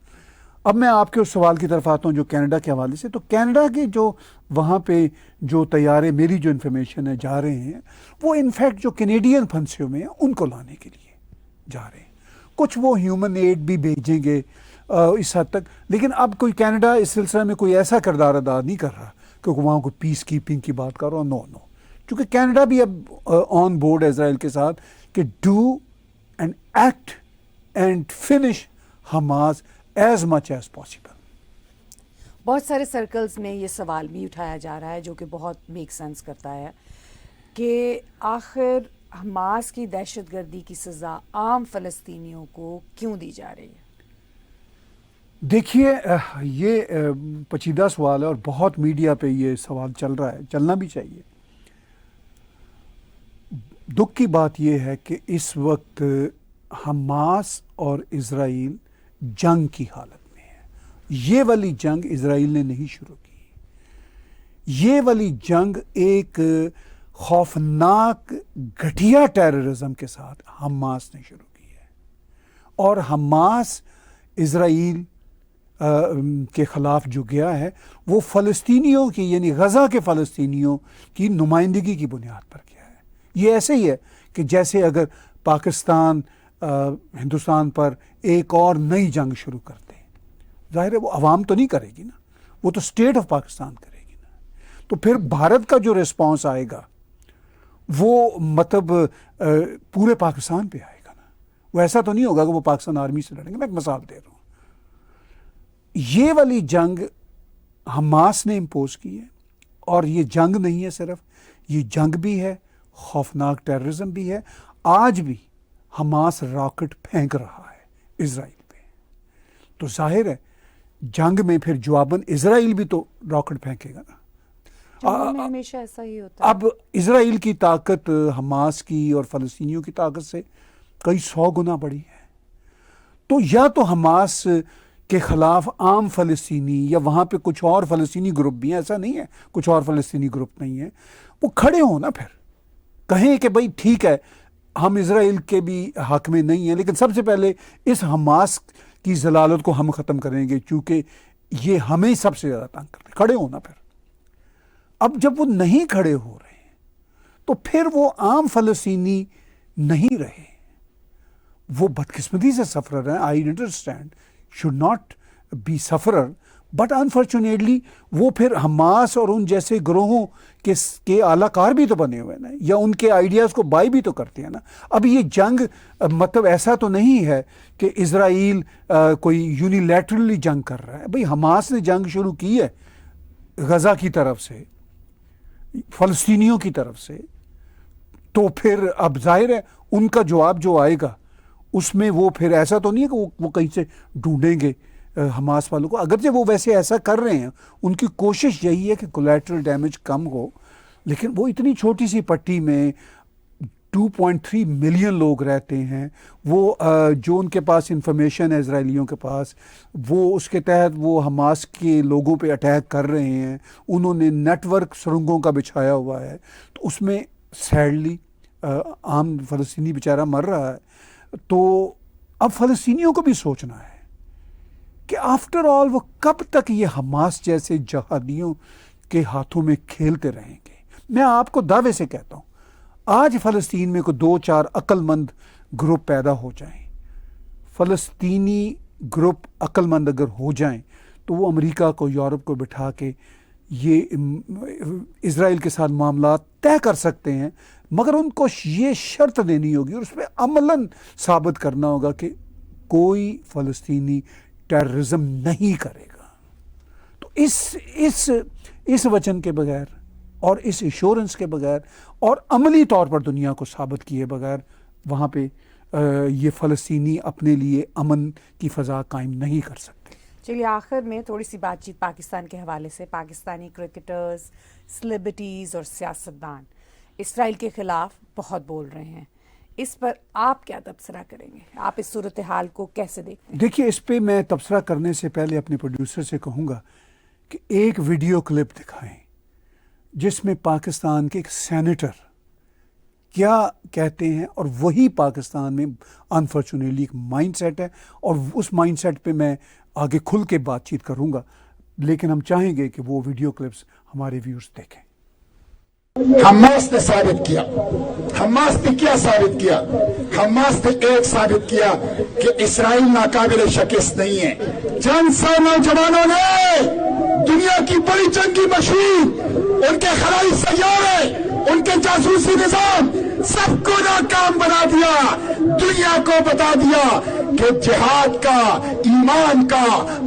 اب میں آپ کے اس سوال کی طرف آتا ہوں جو کینیڈا کے حوالے سے. تو کینیڈا کے جو وہاں پہ جو طیارے، میری جو انفارمیشن ہے، جا رہے ہیں، وہ انفیکٹ جو کینیڈین پھنسے ہوئے ہیں ان کو لانے کے لیے جا رہے ہیں. کچھ وہ ہیومن ایڈ بھی بھیجیں گے اس حد تک، لیکن اب کوئی کینیڈا اس سلسلے میں کوئی ایسا کردار ادا نہیں کر رہا کہ وہاں کوئی پیس کیپنگ کی بات کر رہا ہو. نو، چونکہ کینیڈا بھی اب آن بورڈ ہے اسرائیل کے ساتھ کہ do and act and finish Hamas as much as possible. بہت سارے سرکلز میں یہ سوال بھی اٹھایا جا رہا ہے جو کہ بہت میک سینس کرتا ہے کہ آخر حماس کی دہشت گردی کی سزا عام فلسطینیوں کو کیوں دی جا رہی ہے؟ دیکھیے یہ پیچیدہ سوال ہے اور بہت میڈیا پہ یہ سوال چل رہا ہے، چلنا بھی چاہیے. دکھ کی بات یہ ہے کہ اس وقت حماس اور اسرائیل جنگ کی حالت میں ہے. یہ والی جنگ اسرائیل نے نہیں شروع کی، یہ والی جنگ ایک خوفناک گھٹیا ٹیررزم کے ساتھ حماس نے شروع کی ہے، اور حماس اسرائیل کے خلاف جو گیا ہے وہ فلسطینیوں کی، یعنی غزہ کے فلسطینیوں کی نمائندگی کی بنیاد پر گیا ہے. یہ ایسے ہی ہے کہ جیسے اگر پاکستان ہندوستان پر ایک اور نئی جنگ شروع کرتے، ظاہر ہے وہ عوام تو نہیں کرے گی نا، وہ تو اسٹیٹ آف پاکستان کرے گی نا. تو پھر بھارت کا جو ریسپانس آئے گا وہ مطلب پورے پاکستان پہ آئے گا نا. وہ ایسا تو نہیں ہوگا کہ وہ پاکستان آرمی سے لڑیں گے. میں ایک مثال دے رہا ہوں. یہ والی جنگ حماس نے امپوز کی ہے، اور یہ جنگ نہیں ہے صرف، یہ جنگ بھی ہے، خوفناک ٹیررزم بھی ہے. آج بھی حماس راکٹ پھینک رہا ہے اسرائیل پہ، تو ظاہر ہے جنگ میں پھر جواباً اسرائیل بھی تو راکٹ پھینکے گا نا. جنگوں میں ہمیشہ ایسا ہی ہوتا ہے. اب اسرائیل کی طاقت حماس کی اور فلسطینیوں کی طاقت سے کئی 100 گنا بڑی ہے. تو یا تو حماس کے خلاف عام فلسطینی یا وہاں پہ کچھ اور فلسطینی گروپ بھی ہیں، ایسا نہیں ہے کچھ اور فلسطینی گروپ نہیں ہیں، وہ کھڑے ہوں نا، پھر کہیں کہ بھائی ٹھیک ہے ہم اسرائیل کے بھی حق میں نہیں ہیں، لیکن سب سے پہلے اس حماس کی ضلالت کو ہم ختم کریں گے کیونکہ یہ ہمیں سب سے زیادہ تنگ کرتے. کھڑے ہوں نا پھر. اب جب وہ نہیں کھڑے ہو رہے ہیں تو پھر وہ عام فلسطینی نہیں رہے، وہ بدقسمتی سے سفرر ہیں. I understand should not be sufferer, but unfortunately وہ پھر حماس اور ان جیسے گروہوں کے اعلی کار بھی تو بنے ہوئے نا، یا ان کے آئیڈیاز کو بائی بھی تو کرتے ہیں نا. اب یہ جنگ مطلب ایسا تو نہیں ہے کہ اسرائیل کوئی یونیلیٹرلی جنگ کر رہا ہے. بھئی حماس نے جنگ شروع کی ہے غزہ کی طرف سے، فلسطینیوں کی طرف سے، تو پھر اب ظاہر ہے ان کا جواب جو آئے گا اس میں وہ پھر ایسا تو نہیں ہے کہ وہ کہیں سے ڈھونڈیں گے حماس والوں کو. اگرچہ وہ ویسے ایسا کر رہے ہیں، ان کی کوشش یہی ہے کہ کولیٹرل ڈیمیج کم ہو، لیکن وہ اتنی چھوٹی سی پٹی میں 2.3 ملین لوگ رہتے ہیں. وہ جو ان کے پاس انفارمیشن ہے اسرائیلیوں کے پاس، وہ اس کے تحت وہ حماس کے لوگوں پہ اٹیک کر رہے ہیں. انہوں نے نیٹ ورک سرنگوں کا بچھایا ہوا ہے، تو اس میں سیڈلی عام فلسطینی بیچارہ مر رہا ہے. تو اب فلسطینیوں کو بھی سوچنا ہے کہ آفٹر آل وہ کب تک یہ حماس جیسے جہادیوں کے ہاتھوں میں کھیلتے رہیں گے. میں آپ کو دعوے سے کہتا ہوں آج فلسطین میں کوئی 2-4 عقل مند گروپ پیدا ہو جائیں، فلسطینی گروپ عقل مند اگر ہو جائیں، تو وہ امریکہ کو یورپ کو بٹھا کے یہ اسرائیل کے ساتھ معاملات طے کر سکتے ہیں. مگر ان کو یہ شرط دینی ہوگی اور اس پہ عملاً ثابت کرنا ہوگا کہ کوئی فلسطینی ٹیررزم نہیں کرے گا. تو اس وچن کے بغیر اور اس ایشورنس کے بغیر اور عملی طور پر دنیا کو ثابت کیے بغیر وہاں پہ یہ فلسطینی اپنے لیے امن کی فضا قائم نہیں کر سکتے. چلیے آخر میں تھوڑی سی بات چیت پاکستان کے حوالے سے. پاکستانی کرکٹرز، سلیبریٹیز اور سیاستدان اسرائیل کے خلاف بہت بول رہے ہیں. اس پر آپ کیا تبصرہ کریں گے؟ آپ اس صورتحال کو کیسے دیکھتے ہیں؟ دیکھیے، اس پہ میں تبصرہ کرنے سے پہلے اپنے پروڈیوسر سے کہوں گا کہ ایک ویڈیو کلپ دکھائیں جس میں پاکستان کے ایک سینیٹر کیا کہتے ہیں، اور وہی پاکستان میں انفارچونیٹلی ایک مائنڈ سیٹ ہے، اور اس مائنڈ سیٹ پہ میں آگے کھل کے بات چیت کروں گا. لیکن ہم چاہیں گے کہ وہ ویڈیو کلپس ہمارے ویورز دیکھیں. حماس نے ثابت کیا، حماس نے کیا ثابت کیا؟ حماس نے ایک ثابت کیا کہ اسرائیل ناقابل شکست نہیں ہے. چند 100 نوجوانوں نے دنیا کی بڑی جنگی مشین، ان کے خلائی سیارے، ان کے جاسوسی نظام، سب کو ناکام بنا دیا. دنیا کو بتا دیا کہ جہاد کا، ایمان کا،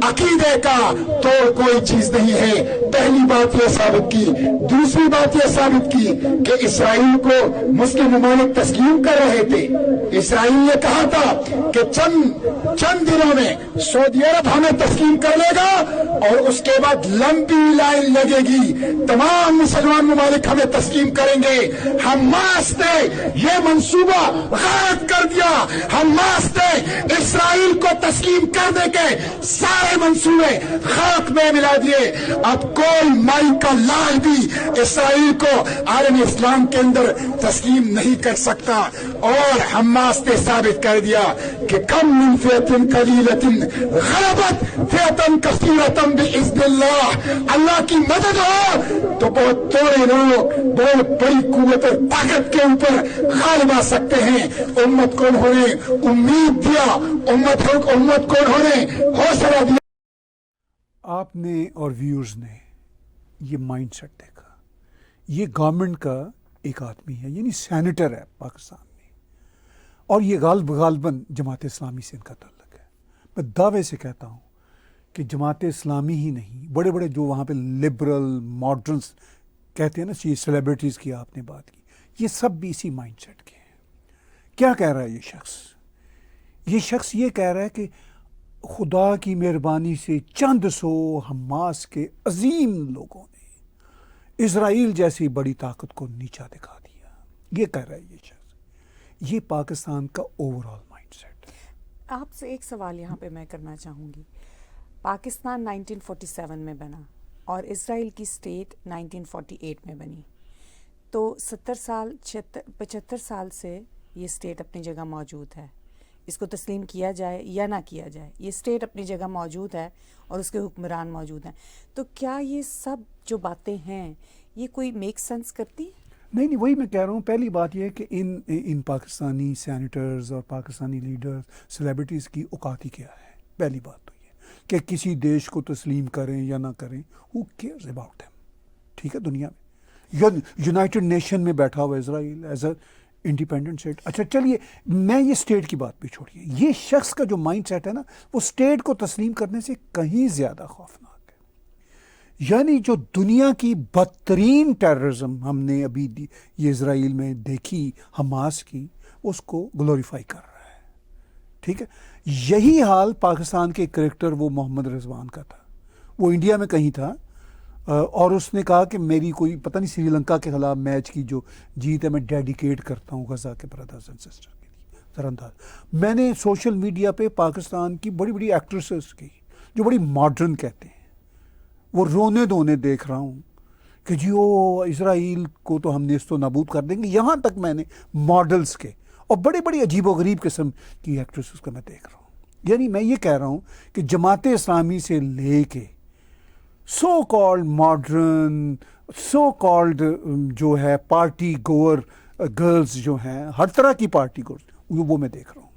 عقیدے کا تو کوئی چیز نہیں ہے. پہلی بات یہ ثابت کی. دوسری بات یہ ثابت کی کہ اسرائیل کو مسلم ممالک تسلیم کر رہے تھے. اسرائیل نے کہا تھا کہ چند دنوں میں سعودی عرب ہمیں تسلیم کر لے گا اور اس کے بعد لمبی لائن لگے گی، تمام مسلمان ممالک ہمیں تسلیم کریں گے. حماس نے یہ منصوبہ غلط کر دیا. حماس نے اسرائیل کو تسلیم کرنے کے سارے منصوبے خاک میں ملا دیے. اب کوئی مائی کا لال بھی اسرائیل کو عالم اسلام کے اندر تسلیم نہیں کر سکتا. اور حماس نے ثابت کر دیا کہ کم من فئۃ قلیلۃ غلبت فئۃ کثیرۃ باذن اللہ. اللہ کی مدد ہو تو بہت تھوڑے لوگ بہت بڑی قوت اور طاقت کے اوپر غالب آ سکتے ہیں. امت کو انہوں نے امید دیا، امت کو انہوں نے حوصلہ دیا. آپ نے اور ویورز نے یہ مائنڈ سیٹ دیکھا. یہ گورنمنٹ کا ایک آدمی ہے، یعنی سینیٹر ہے پاکستان میں، اور یہ غالباً جماعت اسلامی سے ان کا تعلق ہے. میں دعوے سے کہتا ہوں کہ جماعت اسلامی ہی نہیں، بڑے بڑے جو وہاں پہ لبرل ماڈرنس کہتے ہیں نا، سیلیبریٹیز کی آپ نے بات کی، یہ سب بھی اسی مائنڈ سیٹ کے ہیں. کیا کہہ رہا ہے یہ شخص یہ کہہ رہا ہے کہ خدا کی مہربانی سے چند 100 حماس کے عظیم لوگوں نے اسرائیل جیسی بڑی طاقت کو نیچا دکھا دیا. یہ کہہ رہا ہے یہ شخص. یہ پاکستان کا اوور آل مائنڈ سیٹ. آپ سے ایک سوال یہاں پہ میں کرنا چاہوں گی. پاکستان 1947 میں بنا اور اسرائیل کی اسٹیٹ 1948 میں بنی، تو 75 سال سے یہ اسٹیٹ اپنی جگہ موجود ہے. اس کو تسلیم کیا جائے یا نہ کیا جائے، یہ اسٹیٹ اپنی جگہ موجود ہے اور اس کے حکمران موجود ہیں. تو کیا یہ سب جو باتیں ہیں یہ کوئی میک سینس کرتی ہے؟ نہیں، وہی میں کہہ رہا ہوں. پہلی بات یہ ہے کہ ان پاکستانی سینیٹرز اور پاکستانی لیڈرز سیلیبریٹیز کی اوقات ہی کیا ہے. پہلی بات تو یہ کہ کسی دیش کو تسلیم کریں یا نہ کریں، who cares about them. ٹھیک ہے، دنیا میں یونائٹڈ نیشن میں بیٹھا ہوا اسرائیل ایز اے انڈیپینڈنٹ اسٹیٹ. اچھا چلیے، میں یہ اسٹیٹ کی بات بھی چھوڑیے. یہ شخص کا جو مائنڈ سیٹ ہے نا، وہ اسٹیٹ کو تسلیم کرنے سے کہیں زیادہ خوفناک ہے. یعنی جو دنیا کی بدترین ٹیررزم ہم نے ابھی یہ اسرائیل میں دیکھی، حماس کی، اس کو گلوریفائی کر رہا ہے. ٹھیک ہے، یہی حال پاکستان کے کریکٹر وہ محمد رضوان کا تھا. وہ انڈیا میں کہیں تھا اور اس نے کہا کہ میری کوئی پتہ نہیں سری لنکا کے خلاف میچ کی جو جیت ہے میں ڈیڈیکیٹ کرتا ہوں غزہ کے بردرز اینڈ سسٹر کے لیے. ذرا انداز. میں نے سوشل میڈیا پہ پاکستان کی بڑی بڑی ایکٹریسز کی جو بڑی ماڈرن کہتے ہیں، وہ رونے دھونے دیکھ رہا ہوں کہ جی وہ اسرائیل کو تو ہم نیست و نابود کر دیں گے. یہاں تک میں نے ماڈلز کے اور بڑی بڑی عجیب و غریب قسم کی ایکٹریسز کو میں دیکھ رہا ہوں. یعنی میں یہ کہہ رہا ہوں کہ جماعت اسلامی سے لے کے so called modern, so called جو ہے پارٹی گوور گرلز جو ہیں، ہر طرح کی پارٹی گوور، وہ میں دیکھ رہا ہوں.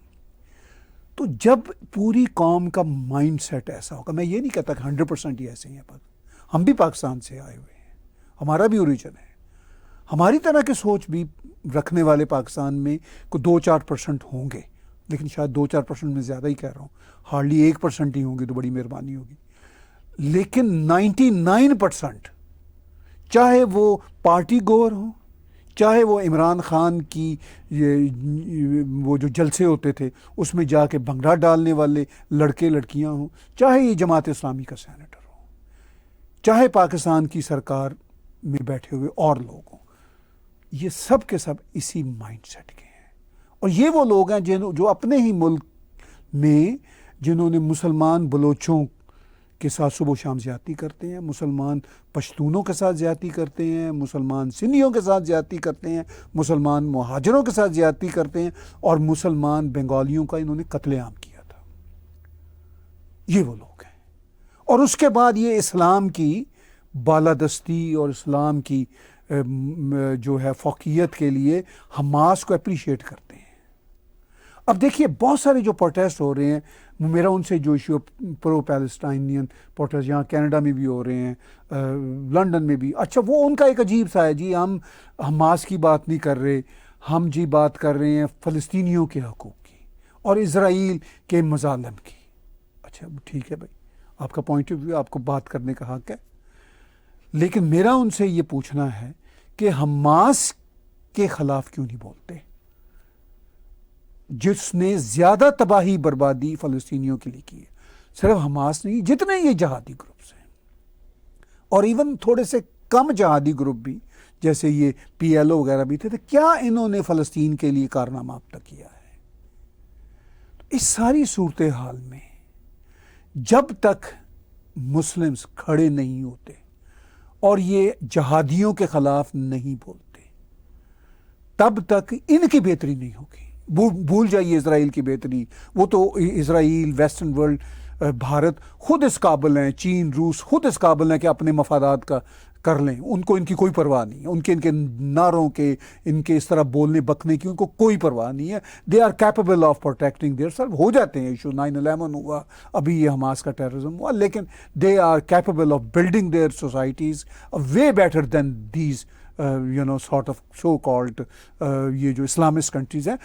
تو جب پوری قوم کا مائنڈ سیٹ ایسا ہوگا، میں یہ نہیں کہتا کہ 100% ہی ایسے ہی ہیں، ہم بھی پاکستان سے آئے ہوئے ہیں، ہمارا بھی اوریجن ہے، ہماری طرح کی سوچ بھی رکھنے والے پاکستان میں کوئی 2-4% ہوں گے، لیکن شاید 2-4% میں زیادہ ہی کہہ رہا ہوں، ہارڈلی 1% ہی ہوں گے تو بڑی مہربانی ہوگی. لیکن 99% چاہے وہ پارٹی گور ہوں، چاہے وہ عمران خان کی وہ جو جلسے ہوتے تھے اس میں جا کے بھنگڑا ڈالنے والے لڑکے لڑکیاں ہوں، چاہے یہ جماعت اسلامی کا سینیٹر ہو، چاہے پاکستان کی سرکار میں بیٹھے ہوئے اور لوگ ہوں، یہ سب کے سب اسی مائنڈ سیٹ کے ہیں. اور یہ وہ لوگ ہیں جو اپنے ہی ملک میں جنہوں نے مسلمان بلوچوں کے ساتھ صبح و شام زیادتی کرتے ہیں، مسلمان پشتونوں کے ساتھ زیادتی کرتے ہیں، مسلمان سندھیوں کے ساتھ زیادتی کرتے ہیں، مسلمان مہاجروں کے ساتھ زیادتی کرتے ہیں، اور مسلمان بنگالیوں کا انہوں نے قتل عام کیا تھا. یہ وہ لوگ ہیں. اور اس کے بعد یہ اسلام کی بالادستی اور اسلام کی جو ہے فوقیت کے لیے حماس کو اپریشیٹ کرتے ہیں. اب دیکھیے بہت سارے جو پروٹیسٹ ہو رہے ہیں، میرا ان سے جو ایشو پرو پیلسٹائنین پروٹیسٹ یہاں کینیڈا میں بھی ہو رہے ہیں، لنڈن میں بھی، اچھا وہ ان کا ایک عجیب سا ہے جی، ہم حماس کی بات نہیں کر رہے، ہم جی بات کر رہے ہیں فلسطینیوں کے حقوق کی اور اسرائیل کے مظالم کی. اچھا ٹھیک ہے بھائی، آپ کا پوائنٹ آف ویو، آپ کو بات کرنے کا حق ہے، لیکن میرا ان سے یہ پوچھنا ہے کہ حماس کے خلاف کیوں نہیں بولتے، جس نے زیادہ تباہی بربادی فلسطینیوں کے لیے کی ہے. صرف حماس نہیں، جتنے یہ جہادی گروپس ہیں اور ایون تھوڑے سے کم جہادی گروپ بھی جیسے یہ PLO وغیرہ بھی تھے، تو کیا انہوں نے فلسطین کے لیے کارنامہ اب تک کیا ہے؟ اس ساری صورتحال میں جب تک مسلمز کھڑے نہیں ہوتے اور یہ جہادیوں کے خلاف نہیں بولتے، تب تک ان کی بہتری نہیں ہوگی. بھول جائیے اسرائیل کی بہتری، وہ تو اسرائیل، ویسٹرن ورلڈ، بھارت خود اس قابل ہیں، چین، روس خود اس قابل ہیں کہ اپنے مفادات کا کر لیں. ان کو ان کی کوئی پرواہ نہیں ہے، ان کے نعروں کے، ان کے اس طرح بولنے بکنے کی ان کو کوئی پرواہ نہیں ہے. They are capable of protecting their self. ہو جاتے ہیں ایشو، 9/11 ہوا، ابھی یہ حماس کا ٹیررزم ہوا، لیکن they are capable of building their societies way better than these sort of so called یہ جو اسلامسٹ کنٹریز ہیں.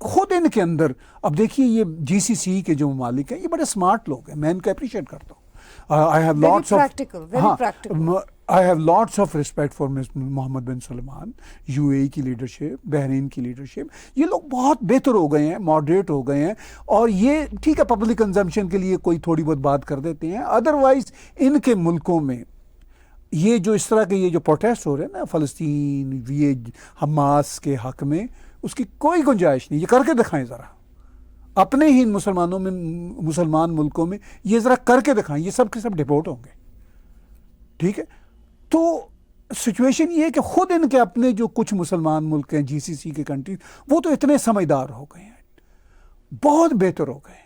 خود ان کے اندر اب دیکھیے یہ GCC کے جو ممالک ہیں یہ بڑے اسمارٹ لوگ ہیں، میں ان کو اپریشیٹ کرتا ہوں. I have lots of respect for Mohammed bin Salman, UAE کی لیڈرشپ، بحرین کی لیڈرشپ. یہ لوگ بہت بہتر ہو گئے ہیں، ماڈریٹ ہو گئے ہیں، اور یہ ٹھیک ہے پبلک کنزمپشن کے لیے کوئی تھوڑی بہت بات کر دیتے ہیں. ادروائز ان کے ملکوں میں یہ جو اس طرح کے یہ جو پروٹیسٹ ہو رہے ہیں نا فلسطین یہ حماس کے حق میں، اس کی کوئی گنجائش نہیں. یہ کر کے دکھائیں ذرا اپنے ہی مسلمان ملکوں میں، یہ ذرا کر کے دکھائیں، یہ سب کے سب ڈپورٹ ہوں گے. ٹھیک ہے، تو سچویشن یہ ہے کہ خود ان کے اپنے جو کچھ مسلمان ملک ہیں GCC کے کنٹریز، وہ تو اتنے سمجھدار ہو گئے ہیں، بہت بہتر ہو گئے ہیں.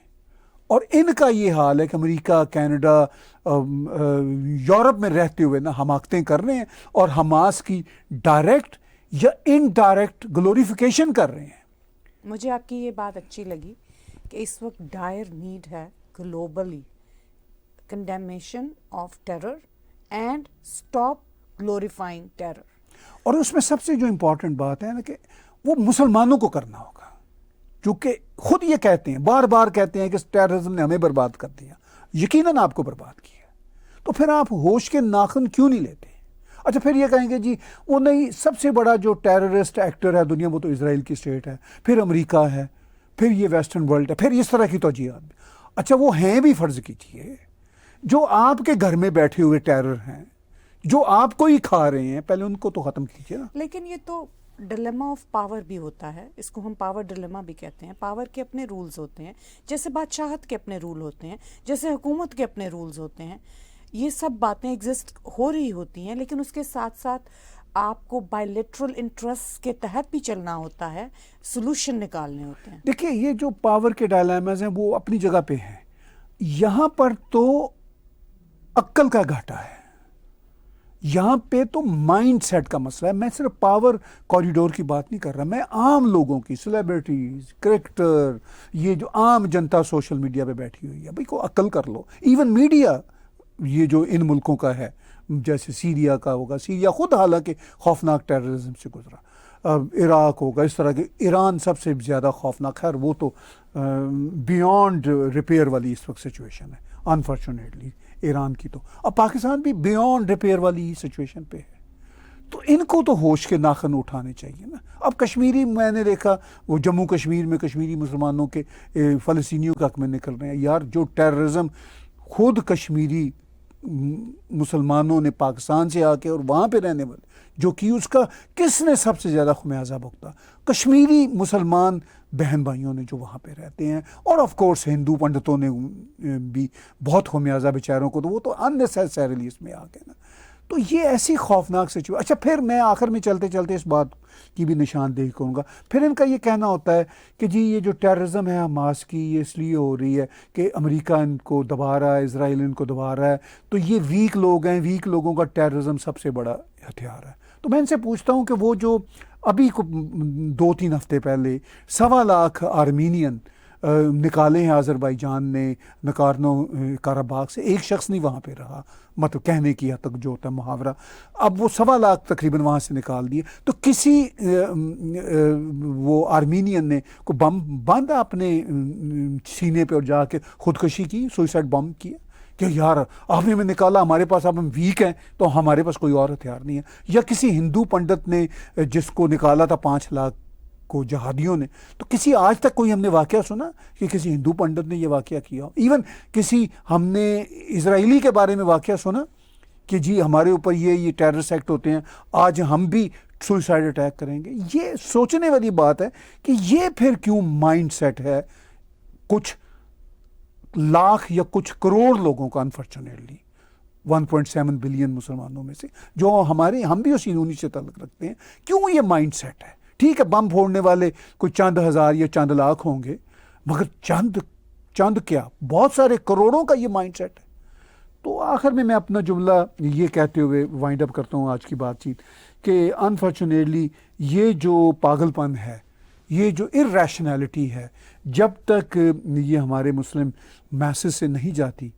اور ان کا یہ حال ہے کہ امریکہ، کینیڈا، یورپ میں رہتے ہوئے نا حماقتیں کر رہے ہیں اور حماس کی ڈائریکٹ یا انڈائریکٹ گلوریفیکیشن کر رہے ہیں. مجھے آپ کی یہ بات اچھی لگی کہ اس وقت ڈائر نیڈ ہے globally condemnation of terror and stop glorifying terror. اور اس میں سب سے جو امپورٹنٹ بات ہے نا کہ وہ مسلمانوں کو کرنا ہوگا، چونکہ خود یہ کہتے ہیں، بار بار کہتے ہیں کہ ٹیررزم نے ہمیں برباد کر دیا. یقیناً آپ کو برباد کیا، تو پھر آپ ہوش کے ناخن کیوں نہیں لیتے؟ اچھا پھر یہ کہیں گے جی وہ نہیں، سب سے بڑا جو ٹیررسٹ ایکٹر ہے دنیا وہ تو اسرائیل کی اسٹیٹ ہے، پھر امریکہ ہے، پھر یہ ویسٹرن ورلڈ ہے، پھر اس طرح کی توجیہات. اچھا وہ ہیں بھی، فرض کیجیے جو آپ کے گھر میں بیٹھے ہوئے ٹیرر ہیں، جو آپ کو ہی کھا رہے ہیں، پہلے ان کو تو ختم کیجیے نا. لیکن یہ تو ڈلیما آف پاور بھی ہوتا ہے، اس کو ہم پاور ڈلیما بھی کہتے ہیں. پاور کے اپنے رولز ہوتے ہیں، جیسے بادشاہت کے اپنے رول ہوتے ہیں، جیسے حکومت کے اپنے رولز ہوتے ہیں. یہ سب باتیں ایگزسٹ ہو رہی ہوتی ہیں، لیکن اس کے ساتھ ساتھ آپ کو بائیلیٹرل انٹرسٹ کے تحت بھی چلنا ہوتا ہے، سولوشن نکالنے ہوتے ہیں. دیکھیے یہ جو پاور کے ڈائلیماز ہیں وہ اپنی جگہ پہ ہیں. یہاں پر تو عقل کا گھاٹا ہے، یہاں پہ تو مائنڈ سیٹ کا مسئلہ ہے. میں صرف پاور کوریڈور کی بات نہیں کر رہا، میں عام لوگوں کی، سیلیبریٹیز، کرکٹر، یہ جو عام جنتا سوشل میڈیا پہ بیٹھی ہوئی ہے، بھائی کو عقل کر لو. ایون میڈیا یہ جو ان ملکوں کا ہے، جیسے سیریا کا ہوگا، سیریا خود حالانکہ خوفناک ٹیررزم سے گزرا، عراق ہوگا اس طرح کے، ایران سب سے زیادہ خوفناک. خیر وہ تو بیونڈ ریپیئر والی اس وقت سچویشن ہے انفارچونیٹلی ایران کی. تو اب پاکستان بھی بیونڈ ریپیئر والی سچویشن پہ ہے. تو ان کو تو ہوش کے ناخن اٹھانے چاہیے نا. اب کشمیری میں نے دیکھا وہ جموں کشمیر میں کشمیری مسلمانوں کے فلسطینیوں کے حق میں نکل رہے ہیں. یار جو ٹیررزم خود کشمیری مسلمانوں نے پاکستان سے آ کے اور وہاں پہ رہنے والے جو کی، اس کا کس نے سب سے زیادہ خمیازہ بھگتا؟ کشمیری مسلمان بہن بھائیوں نے جو وہاں پہ رہتے ہیں، اور آف کورس ہندو پنڈتوں نے بھی بہت خمیازہ بیچاروں کو، تو وہ تو اننیسیسریلی اس میں آ گئے نا. تو یہ ایسی خوفناک سچویشن. اچھا پھر میں آخر میں چلتے چلتے اس بات کی بھی نشاندہی کروں گا. پھر ان کا یہ کہنا ہوتا ہے کہ جی یہ جو ٹیررزم ہے حماس کی، یہ اس لیے ہو رہی ہے کہ امریکہ ان کو دبا رہا ہے، اسرائیل ان کو دبا رہا ہے، تو یہ ویک لوگ ہیں، ویک لوگوں کا ٹیررزم سب سے بڑا ہتھیار ہے. تو میں ان سے پوچھتا ہوں کہ وہ جو ابھی 2-3 ہفتے پہلے 1.25 لاکھ آرمینین نکالے ہیں آذربائیجان نے نکارنو کاراباغ سے، ایک شخص نہیں وہاں پہ رہا، مطلب کہنے کی حد تک جو ہوتا ہے محاورہ، اب وہ 1.25 لاکھ تقریباً وہاں سے نکال دیے. تو کسی وہ آرمینین نے کوئی بم باندھا اپنے سینے پہ اور جا کے خودکشی کی، سوئسائڈ بم کیا کہ یار آپ نے ہمیں نکالا، ہمارے پاس اب ہم ویک ہیں تو ہمارے پاس کوئی اور ہتھیار نہیں ہے. یا کسی ہندو پنڈت نے جس کو نکالا تھا 5 لاکھ کو جہادیوں نے، تو کسی آج تک کوئی ہم نے واقعہ سنا کہ کسی ہندو پنڈت نے یہ واقعہ کیا ہو؟ ایون کسی ہم نے اسرائیلی کے بارے میں واقعہ سنا کہ جی ہمارے اوپر یہ ٹیررسٹ ایکٹ ہوتے ہیں، آج ہم بھی سوئسائڈ اٹیک کریں گے؟ یہ سوچنے والی بات ہے کہ یہ پھر کیوں مائنڈ سیٹ ہے کچھ لاکھ یا کچھ کروڑ لوگوں کا، انفارچونیٹلی 1.7 بلین مسلمانوں میں سے، جو ہم بھی اسی انہی سے تعلق رکھتے ہیں. کیوں یہ مائنڈ سیٹ ہے؟ ٹھیک ہے بم پھوڑنے والے کوئی چند ہزار یا چند لاکھ ہوں گے، مگر چند کیا بہت سارے کروڑوں کا یہ مائنڈ سیٹ ہے. تو آخر میں اپنا جملہ یہ کہتے ہوئے وائنڈ اپ کرتا ہوں آج کی بات چیت کہ انفارچونیٹلی یہ جو پاگل پن ہے، یہ جو ارریشنلٹی ہے، جب تک یہ ہمارے مسلم میسز سے نہیں جاتی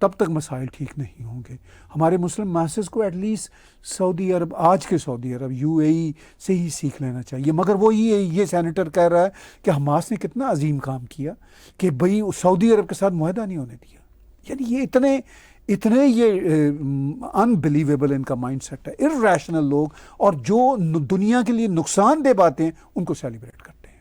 تب تک مسائل ٹھیک نہیں ہوں گے. ہمارے مسلم میسز کو ایٹ لیسٹ سعودی عرب، آج کے سعودی عرب UAE سے ہی سیکھ لینا چاہیے. مگر وہ یہ سینیٹر کہہ رہا ہے کہ حماس نے کتنا عظیم کام کیا کہ بھئی سعودی عرب کے ساتھ معاہدہ نہیں ہونے دیا. یعنی یہ اتنے یہ انبلیویبل ان کا مائنڈ سیٹ ہے. ارریشنل لوگ اور جو دنیا کے لیے نقصان دہ باتیں ان کو سیلیبریٹ کرتے ہیں.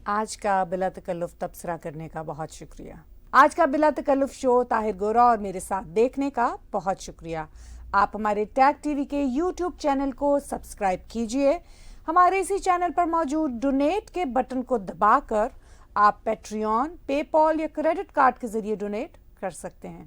آج کا بلا تکلف تبصرہ کرنے کا بہت شکریہ. آج کا بلا تکلف شو طاہر گورا اور میرے ساتھ دیکھنے کا بہت شکریہ. آپ ہمارے ٹیگ ٹی وی کے یوٹیوب چینل کو سبسکرائب کیجئے. ہمارے اسی چینل پر موجود ڈونیٹ کے بٹن کو دبا کر آپ پیٹریون، پے پال یا کریڈٹ کارڈ کے ذریعے ڈونیٹ کر سکتے ہیں.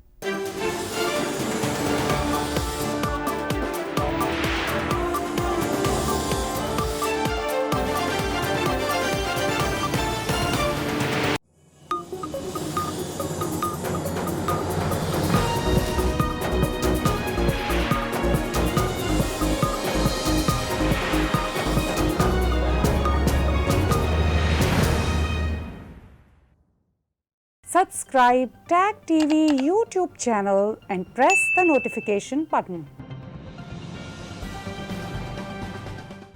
Subscribe Tag TV YouTube channel and press the notification button.